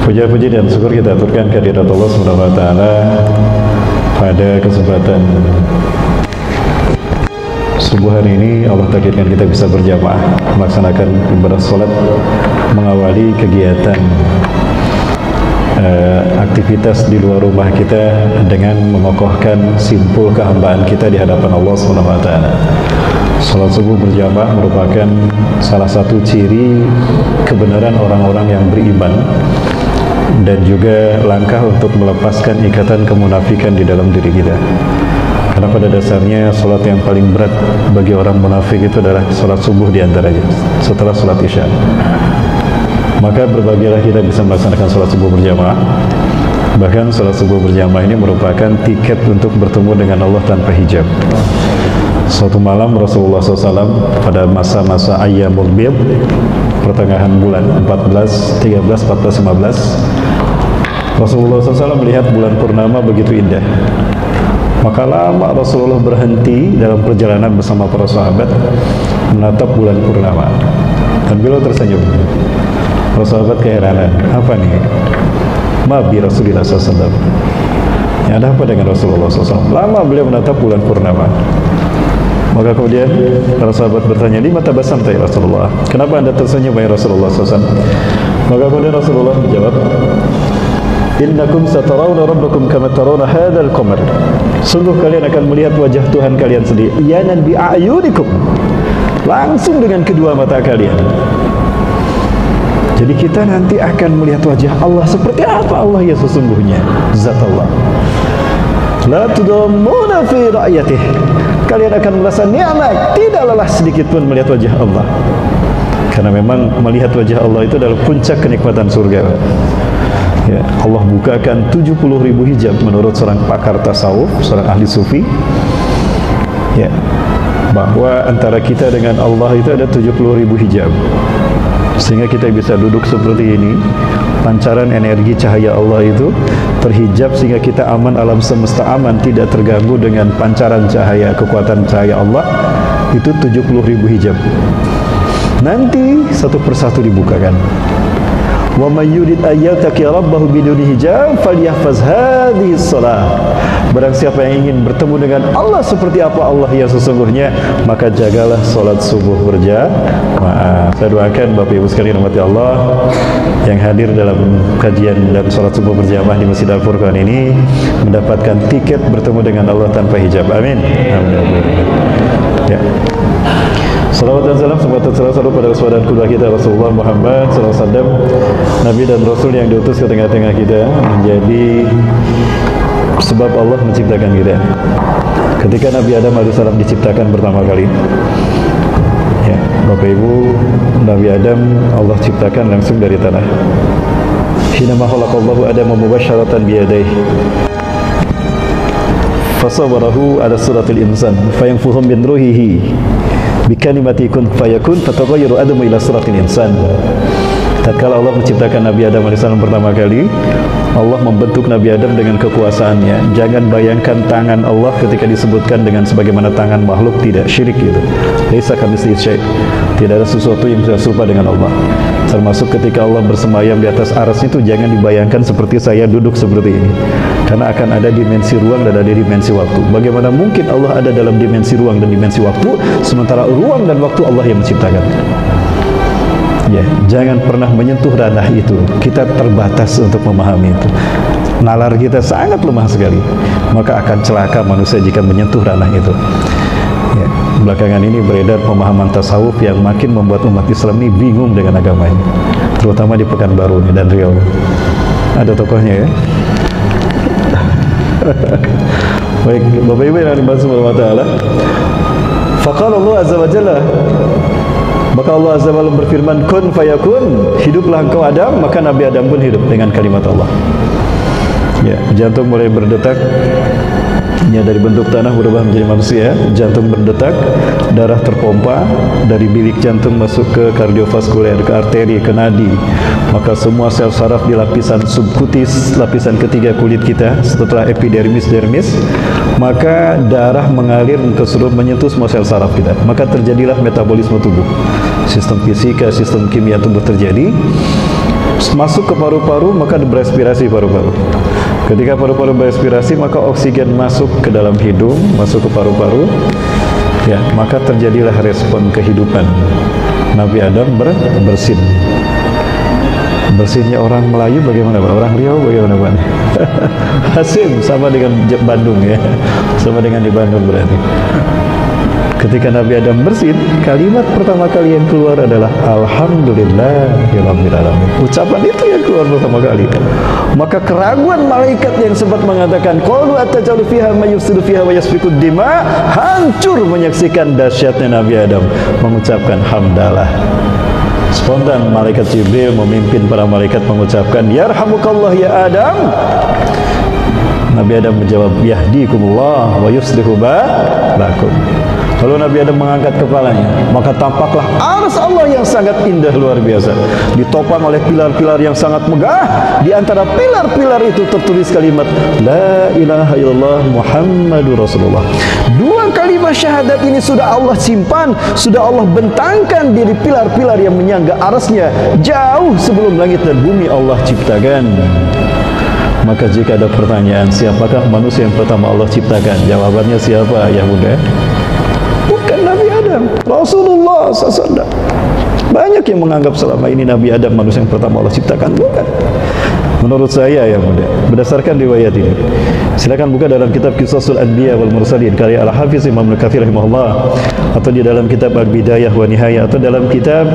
Puja-puji dan syukur kita aturkan kehadirat Allah Subhanahu wa taala pada kesempatan subuh hari ini. Allah takdirkan kita bisa berjamaah melaksanakan ibadah salat, mengawali kegiatan aktivitas di luar rumah kita dengan mengokohkan simpul kehambaan kita di hadapan Allah Subhanahu wa taala. Salat subuh berjamaah merupakan salah satu ciri kebenaran orang-orang yang beriman dan juga langkah untuk melepaskan ikatan kemunafikan di dalam diri kita. Karena pada dasarnya salat yang paling berat bagi orang munafik itu adalah salat subuh diantaranya, setelah salat isya. Maka berbahagialah kita bisa melaksanakan salat subuh berjamaah. Bahkan salat subuh berjamaah ini merupakan tiket untuk bertemu dengan Allah tanpa hijab. Suatu malam Rasulullah SAW pada masa-masa Ayyamul Bid, pertengahan bulan 14, 13, 14, 15, Rasulullah SAW melihat bulan purnama begitu indah. Maka lama Rasulullah berhenti dalam perjalanan bersama para sahabat menatap bulan purnama. Dan beliau tersenyum. Para sahabat keheranan, apa nih? Ma bi Rasulullah SAW. Ya, ada apa dengan Rasulullah SAW? Lama beliau menatap bulan purnama. Maka kemudian para sahabat bertanya, "Lima tabasamta ya Rasulullah?" Kenapa anda tersenyum ya Rasulullah SAW? Maka kemudian Rasulullah menjawab, "Innakum satarawna rabbakum kama tarawna hadzal qamar." Sungguh kalian akan melihat wajah Tuhan kalian sendiri. Iyanan bi a'yunikum. Langsung dengan kedua mata kalian. Jadi kita nanti akan melihat wajah Allah seperti apa Allah ya sesungguhnya. Zat Allah. La tudammuna fi ra'yatih. Kalian akan merasa nikmat, tidak lelah sedikit pun melihat wajah Allah. Karena memang melihat wajah Allah itu adalah puncak kenikmatan surga. Ya, Allah bukakan 70.000 hijab menurut seorang pakar tasawuf, seorang ahli sufi. Ya, bahwa antara kita dengan Allah itu ada 70.000 hijab. Sehingga kita bisa duduk seperti ini, pancaran energi cahaya Allah itu terhijab sehingga kita aman, alam semesta aman, tidak terganggu dengan pancaran cahaya, kekuatan cahaya Allah. Itu 70.000 hijab. Nanti satu persatu dibukakan. Wa may yurid ayyataki rabbahu biduni hijab falyahfaz hadhihi shalah. Barang siapa yang ingin bertemu dengan Allah seperti apa Allah yang sesungguhnya, maka jagalah salat subuh berjamaah. Saya doakan Bapak Ibu sekalian rahmati Allah yang hadir dalam kajian dan salat subuh berjamaah di Masjid Al-Furqan ini mendapatkan tiket bertemu dengan Allah tanpa hijab. Amin. Amin. Ya. Salawat dan salam semoga selalu pada saudara kedua kita Rasulullah Muhammad SAW, Nabi dan Rasul yang diutus ke tengah-tengah kita, menjadi sebab Allah menciptakan kita. Ketika Nabi Adam AS diciptakan pertama kali, ya, Bapak Ibu, Nabi Adam Allah ciptakan langsung dari tanah. Hina ma khalaqallahu Adam mubasharatan biyadayhi fasawwarahu ala suratil insan fayanfuhu min ruhihi bikalimati kun fayakun fatagayyaru adamu ila suratil insan. Tatkala Allah menciptakan Nabi Adam AS pertama kali, Allah membentuk Nabi Adam dengan kekuasaannya. Jangan bayangkan tangan Allah ketika disebutkan dengan sebagaimana tangan makhluk, tidak, syirik gitu. Laisa kamitslihi syai'. Tidak ada sesuatu yang bisa serupa dengan Allah. Termasuk ketika Allah bersemayam di atas arsy itu jangan dibayangkan seperti saya duduk seperti ini. Karena akan ada dimensi ruang dan ada dimensi waktu. Bagaimana mungkin Allah ada dalam dimensi ruang dan dimensi waktu, sementara ruang dan waktu Allah yang menciptakan. Ya, jangan pernah menyentuh ranah itu. Kita terbatas untuk memahami itu. Nalar kita sangat lemah sekali. Maka akan celaka manusia jika menyentuh ranah itu. Ya, belakangan ini beredar pemahaman tasawuf yang makin membuat umat Islam ini bingung dengan agama ini. Terutama di Pekanbaru ini dan Riau. Ada tokohnya ya. Baik, Bapak Ibu yang dimaksud Allah Ta'ala. Faqala Allah Azza wa Jalla, maka Allah Azza wa Jalla berfirman, kun fayakun, hiduplah engkau Adam, maka Nabi Adam pun hidup dengan kalimat Allah. Ya, jantung mulai berdetak. Ya, dari bentuk tanah berubah menjadi manusia. Jantung berdetak, darah terpompa dari bilik jantung masuk ke kardiovaskuler, ke arteri, ke nadi. Maka semua sel saraf di lapisan subkutis, lapisan ketiga kulit kita, setelah epidermis, dermis, maka darah mengalir ke seluruh, menyentuh semua sel saraf kita. Maka terjadilah metabolisme tubuh. Sistem fisika, sistem kimia tubuh terjadi. masuk ke paru-paru maka berespirasi paru-paru. Ketika paru-paru berespirasi maka oksigen masuk ke dalam hidung, masuk ke paru-paru, ya, maka terjadilah respon kehidupan. Nabi Adam bersin. Bersinnya orang Melayu bagaimana Pak? Orang Riau bagaimana Pak? Hasim sama dengan Bandung ya, sama dengan di Bandung berarti. Ketika Nabi Adam bersin, kalimat pertama kali yang keluar adalah Alhamdulillahirabbil alamin. Ucapan itu yang keluar pertama kali. Maka keraguan malaikat yang sempat mengatakan qalu atajalu fiha may yufsidu fiha wa yasfiku dima, hancur menyaksikan dahsyatnya Nabi Adam mengucapkan hamdalah. Spontan malaikat Jibril memimpin para malaikat mengucapkan yarhamukallah ya Adam. Nabi Adam menjawab yahdikumullah wa yuslihu balakum. Lalu Nabi Adam mengangkat kepalanya, maka tampaklah arsy Allah yang sangat indah luar biasa, ditopang oleh pilar-pilar yang sangat megah. Di antara pilar-pilar itu tertulis kalimat La ilaha illallah Muhammadur Rasulullah. Dua kalimat syahadat ini sudah Allah simpan, sudah Allah bentangkan di pilar-pilar yang menyangga arsy-Nya jauh sebelum langit dan bumi Allah ciptakan. Maka jika ada pertanyaan, siapakah manusia yang pertama Allah ciptakan? Jawabannya siapa ya Bunda? Bukan Nabi Adam, Rasulullah SAW. Banyak yang menganggap selama ini Nabi Adam manusia yang pertama Allah ciptakan. Bukan. Menurut saya ya Bunda, berdasarkan riwayat ini, silakan buka dalam kitab Qisasul Anbiya wal Mursalin karya Al-Hafiz Imam Al-Kathir rahimahullah, atau di dalam kitab Al-Bidayah wa Nihayah, atau dalam kitab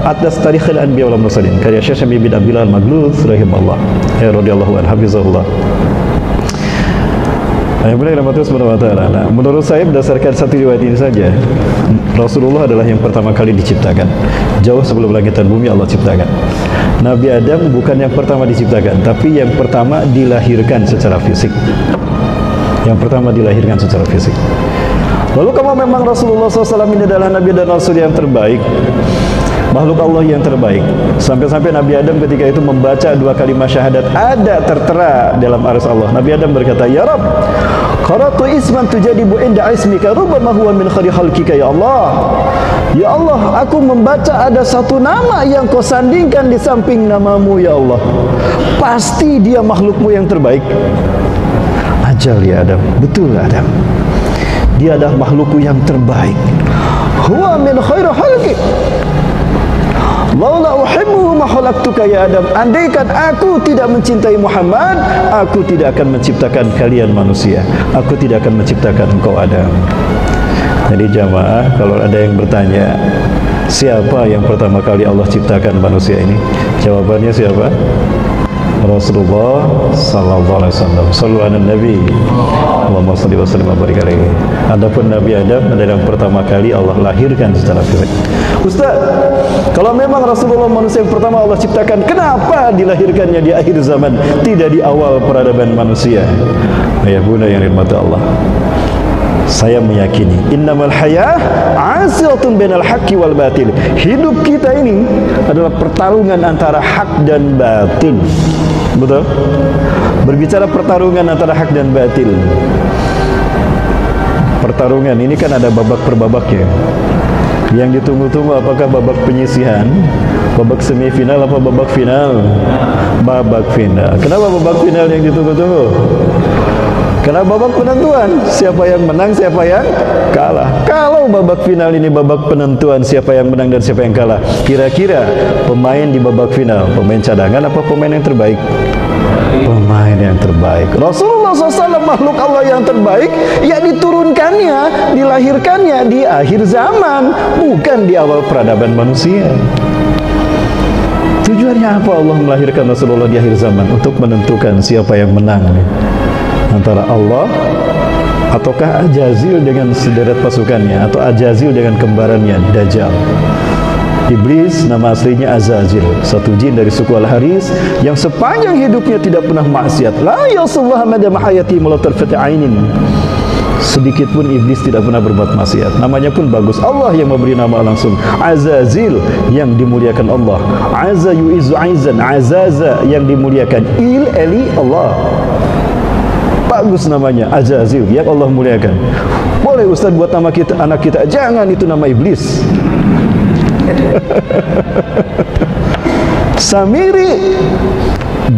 Atlas Tarikh Al-Anbiya wal Mursalin karya Syekh Syam'i bin Abdullah Al-Magluz rahimahullah radhiyallahu anhu hafizahullah. Nah, menurut saya berdasarkan satu riwayat ini saja, Rasulullah adalah yang pertama kali diciptakan. Jauh sebelum langit dan bumi Allah ciptakan. Nabi Adam bukan yang pertama diciptakan, tapi yang pertama dilahirkan secara fisik. Yang pertama dilahirkan secara fisik. Lalu kalau memang Rasulullah SAW ini adalah Nabi dan Rasul yang terbaik, makhluk Allah yang terbaik, sampai-sampai Nabi Adam ketika itu membaca dua kalimat syahadat ada tertera dalam arsy Allah. Nabi Adam berkata, ya Rabb, qara'tu isman tujadibu inda ismika rubbama huwa min khairi khalqika ya Allah. Ya Allah, aku membaca ada satu nama yang kau sandingkan di samping namamu ya Allah. Pasti dia makhlukmu yang terbaik. Ajal ya Adam, betul Adam. Dia adalah makhlukku yang terbaik. Huwa min khairi khalqi. Laula uhibbuhu ma khalaqtuka ya Adam. Andaikan aku tidak mencintai Muhammad, aku tidak akan menciptakan kalian manusia. Aku tidak akan menciptakan engkau Adam. Jadi jamaah, kalau ada yang bertanya, siapa yang pertama kali Allah ciptakan manusia ini? Jawabannya siapa? Rasulullah sallallahu alaihi wasallam. Shallu ala nabi. Allahumma shalli wa sallim wa barik alaihi. Adapun Nabi Adam adalah yang pertama kali Allah lahirkan secara fisik. Ustaz, kalau memang Rasulullah manusia yang pertama Allah ciptakan, kenapa dilahirkannya di akhir zaman, tidak di awal peradaban manusia? Ayah bunda yang dirahmati Allah, saya meyakini innamal hayah asiratun bainal haqqi wal batil. Hidup kita ini adalah pertarungan antara hak dan batil. Betul? Berbicara pertarungan antara hak dan batil. Pertarungan ini kan ada babak per babaknya. Yang ditunggu-tunggu apakah babak penyisihan, babak semifinal apa babak final? Babak final. Kenapa babak final yang ditunggu-tunggu? Karena babak penentuan, siapa yang menang, siapa yang kalah. Kalau babak final ini babak penentuan siapa yang menang dan siapa yang kalah, kira-kira pemain di babak final, pemain cadangan apa pemain yang terbaik? Pemain yang terbaik. Rasulullah SAW makhluk Allah yang terbaik, yang diturunkannya, dilahirkannya di akhir zaman, bukan di awal peradaban manusia. Tujuannya apa Allah melahirkan Rasulullah di akhir zaman? Untuk menentukan siapa yang menang antara Allah ataukah Ajazil dengan sederet pasukannya, atau Ajazil dengan kembarannya Dajjal. Iblis nama aslinya Azazil, satu jin dari suku Al-Haris yang sepanjang hidupnya tidak pernah maksiat. La yasullah madam hayati mulatarfati ainin. Sedikit pun iblis tidak pernah berbuat maksiat. Namanya pun bagus. Allah yang memberi nama langsung Azazil, yang dimuliakan Allah. Azza yu'izu aizan, Azaza yang dimuliakan. Eli Allah. Bagus namanya Azazil yang Allah muliakan. Boleh Ustaz buat nama kita, anak kita, jangan itu nama iblis. Samiri,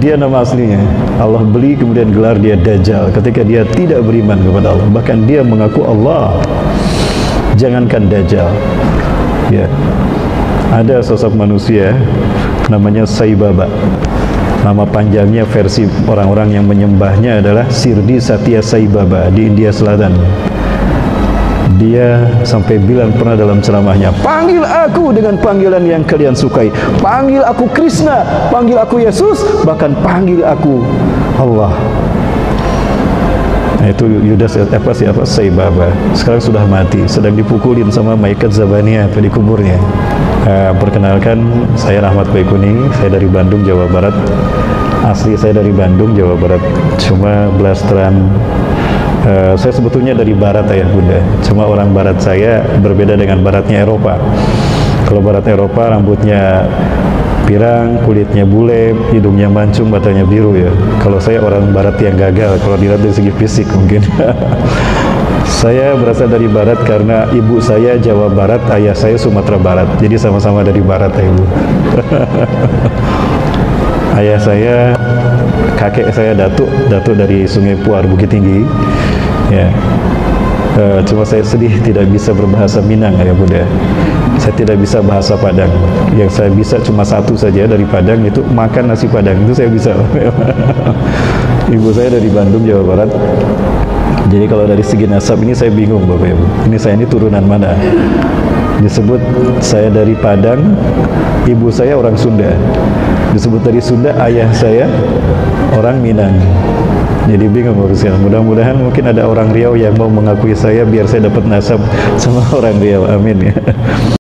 dia nama aslinya. Allah beli kemudian gelar dia Dajjal ketika dia tidak beriman kepada Allah. Bahkan dia mengaku Allah. Jangankan Dajjal, ya, ada sosok manusia namanya Saibaba. Nama panjangnya versi orang-orang yang menyembahnya adalah Sirdi Satya Saibaba di India Selatan. Dia sampai bilang pernah dalam ceramahnya, panggil aku dengan panggilan yang kalian sukai, panggil aku Krishna, panggil aku Yesus, bahkan panggil aku Allah. Nah, itu Yudas siapa Saibaba. Sekarang sudah mati, sedang dipukulin sama malaikat Zabaniya di kuburnya. Perkenalkan, saya Rahmat Baikuning, saya dari Bandung, Jawa Barat. Asli saya dari Bandung, Jawa Barat, cuma blasteran. Saya sebetulnya dari barat ayah bunda, cuma orang barat saya berbeda dengan baratnya Eropa. Kalau barat Eropa rambutnya pirang, kulitnya bule, hidungnya mancung, matanya biru ya. Kalau saya orang barat yang gagal kalau dilihat dari segi fisik mungkin. Saya berasal dari barat karena ibu saya Jawa Barat, ayah saya Sumatera Barat, jadi sama-sama dari barat ya ibu. Ayah saya, kakek saya Datuk dari Sungai Puar, Bukit Tinggi, ya. Cuma saya sedih tidak bisa berbahasa Minang ya bunda. Saya tidak bisa bahasa Padang. Yang saya bisa cuma satu saja dari Padang, itu makan nasi Padang, itu saya bisa. Ibu saya dari Bandung, Jawa Barat. Jadi kalau dari segi nasab ini saya bingung Bapak Ibu. Ini saya ini turunan mana? Disebut saya dari Padang, ibu saya orang Sunda. Disebut dari Sunda, ayah saya orang Minang. Jadi bingung urusan. Mudah-mudahan mungkin ada orang Riau yang mau mengakui saya biar saya dapat nasab sama orang Riau. Amin ya.